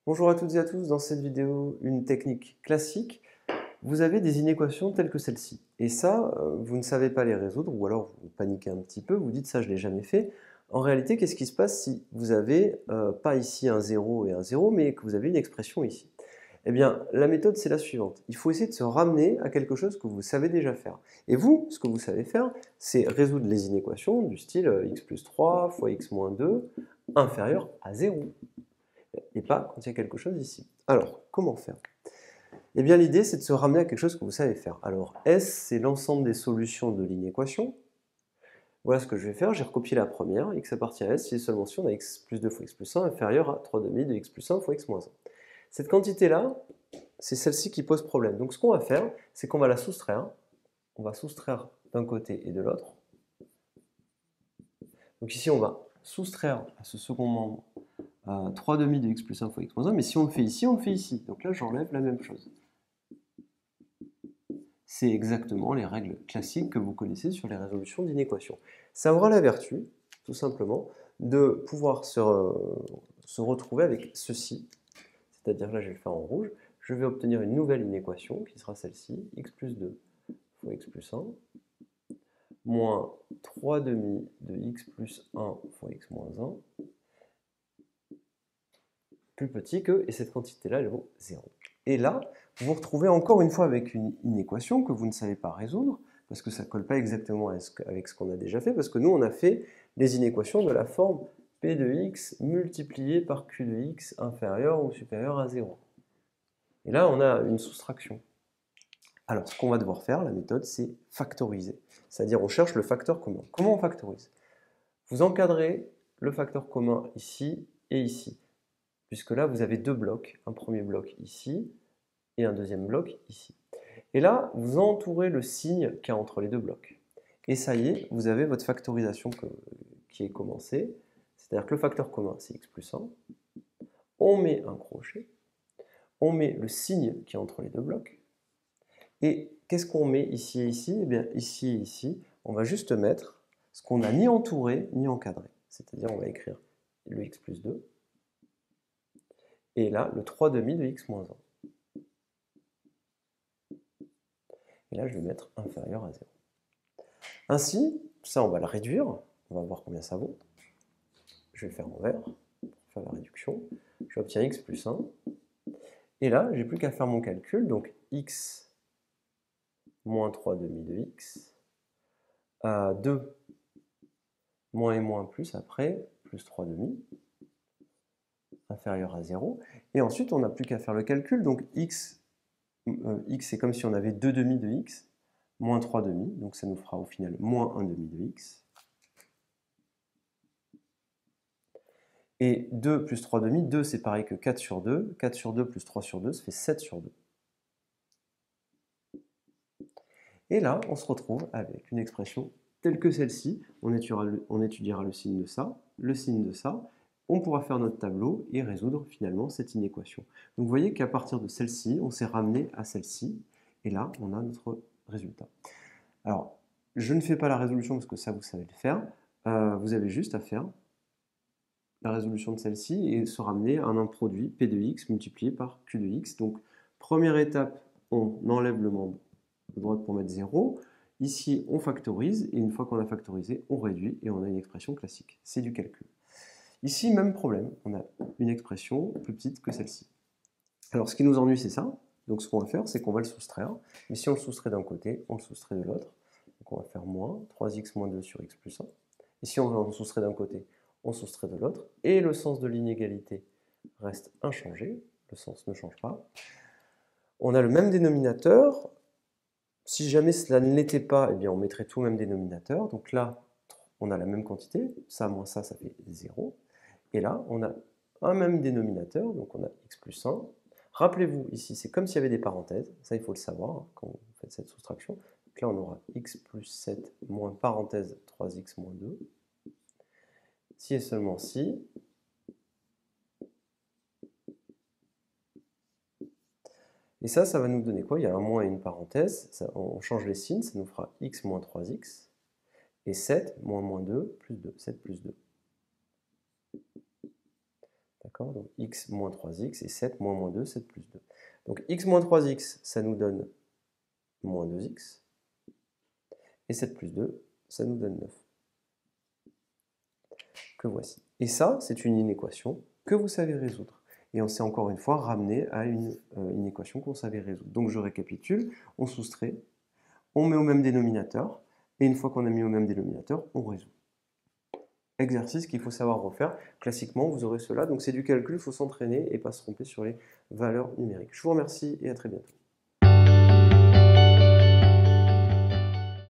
Bonjour à toutes et à tous, dans cette vidéo, une technique classique. Vous avez des inéquations telles que celle-ci. Et ça, vous ne savez pas les résoudre, ou alors vous paniquez un petit peu, vous dites ça, je ne l'ai jamais fait. En réalité, qu'est-ce qui se passe si vous avez pas ici un 0 et un 0, mais que vous avez une expression ici? Eh bien, la méthode, c'est la suivante. Il faut essayer de se ramener à quelque chose que vous savez déjà faire. Et vous, ce que vous savez faire, c'est résoudre les inéquations du style x plus 3 fois x moins 2 inférieur à 0 et pas quand il y a quelque chose ici. Alors, comment faire? Eh bien, l'idée, c'est de se ramener à quelque chose que vous savez faire. Alors, S, c'est l'ensemble des solutions de l'inéquation. Voilà ce que je vais faire. J'ai recopié la première. X appartient à S si et seulement si on a x plus 2 fois x plus 1 inférieur à 3/2 de x plus 1 fois x moins 1. Cette quantité-là, c'est celle-ci qui pose problème. Donc, ce qu'on va faire, c'est qu'on va la soustraire. On va soustraire d'un côté et de l'autre. Donc ici, on va soustraire à ce second membre 3/2 de x plus 1 fois x moins 1, mais si on le fait ici, on le fait ici. Donc là, j'enlève la même chose. C'est exactement les règles classiques que vous connaissez sur les résolutions d'inéquations. Ça aura la vertu, tout simplement, de pouvoir se retrouver avec ceci. C'est-à-dire, là, je vais le faire en rouge. Je vais obtenir une nouvelle inéquation qui sera celle-ci, x plus 2 fois x plus 1, moins 3/2 de x plus 1 fois x moins 1, plus petit que, et cette quantité-là, elle vaut 0. Et là, vous vous retrouvez encore une fois avec une équation que vous ne savez pas résoudre, parce que ça ne colle pas exactement avec ce qu'on a déjà fait, parce que nous, on a fait les inéquations de la forme p de x multiplié par q de x inférieur ou supérieur à 0. Et là, on a une soustraction. Alors, ce qu'on va devoir faire, la méthode, c'est factoriser. C'est-à-dire, on cherche le facteur commun. Comment on factorise? Vous encadrez le facteur commun ici et ici, puisque là, vous avez deux blocs. Un premier bloc ici, et un deuxième bloc ici. Et là, vous entourez le signe qu'il y a entre les deux blocs. Et ça y est, vous avez votre factorisation qui est commencée. C'est-à-dire que le facteur commun, c'est x plus 1. On met un crochet. On met le signe qui est entre les deux blocs. Et qu'est-ce qu'on met ici et ici? Eh bien, ici et ici, on va juste mettre ce qu'on n'a ni entouré ni encadré. C'est-à-dire, on va écrire le x plus 2. Et là, le 3/2 de x moins 1. Et là, je vais mettre inférieur à 0. Ainsi, ça, on va le réduire. On va voir combien ça vaut. Je vais le faire en vert pour faire la réduction. J'obtiens x plus 1. Et là, j'ai plus qu'à faire mon calcul. Donc, x moins 3/2 de x. 2 moins et moins plus après, plus 3/2 inférieur à 0. Et ensuite, on n'a plus qu'à faire le calcul. Donc, x, c'est comme si on avait 2/2 de x, moins 3/2. Donc, ça nous fera au final moins 1/2 de x. Et 2 plus 3/2, 2 c'est pareil que 4 sur 2. 4 sur 2 plus 3 sur 2, ça fait 7 sur 2. Et là, on se retrouve avec une expression telle que celle-ci. On étudiera le signe de ça, le signe de ça. On pourra faire notre tableau et résoudre finalement cette inéquation. Donc vous voyez qu'à partir de celle-ci, on s'est ramené à celle-ci. Et là, on a notre résultat. Alors, je ne fais pas la résolution parce que ça, vous savez le faire. Vous avez juste à faire la résolution de celle-ci et se ramener à un produit p de x multiplié par q de x. Donc, première étape, on enlève le membre de droite pour mettre 0. Ici, on factorise, et une fois qu'on a factorisé, on réduit, et on a une expression classique. C'est du calcul. Ici, même problème, on a une expression plus petite que celle-ci. Alors, ce qui nous ennuie, c'est ça. Donc, ce qu'on va faire, c'est qu'on va le soustraire. Mais si on le soustrait d'un côté, on le soustrait de l'autre. Donc, on va faire moins 3x moins 2 sur x plus 1. Et si on le soustrait d'un côté, on soustrait de l'autre. Et le sens de l'inégalité reste inchangé. Le sens ne change pas. On a le même dénominateur. Si jamais cela ne l'était pas, eh bien on mettrait tout au même dénominateur. Donc là, on a la même quantité. Ça moins ça, ça fait 0. Et là, on a un même dénominateur. Donc on a x plus 1. Rappelez-vous, ici, c'est comme s'il y avait des parenthèses. Ça, il faut le savoir quand vous faites cette soustraction. Donc là, on aura x plus 7 moins parenthèse 3x moins 2. Si et seulement si. Et ça va nous donner quoi? Il y a un moins et une parenthèse. Ça, on change les signes, ça nous fera x moins 3x. Et 7 moins moins 2 plus 2. 7 plus 2. D'accord? Donc x moins 3x et 7 moins 2, 7 plus 2. Donc x moins 3x, ça nous donne moins 2x. Et 7 plus 2, ça nous donne 9. Que voici. Et ça, c'est une inéquation que vous savez résoudre. Et on s'est encore une fois ramené à une équation qu'on savait résoudre. Donc je récapitule, on soustrait, on met au même dénominateur, et une fois qu'on a mis au même dénominateur, on résout. Exercice qu'il faut savoir refaire. Classiquement, vous aurez cela. Donc c'est du calcul, il faut s'entraîner et pas se tromper sur les valeurs numériques. Je vous remercie et à très bientôt.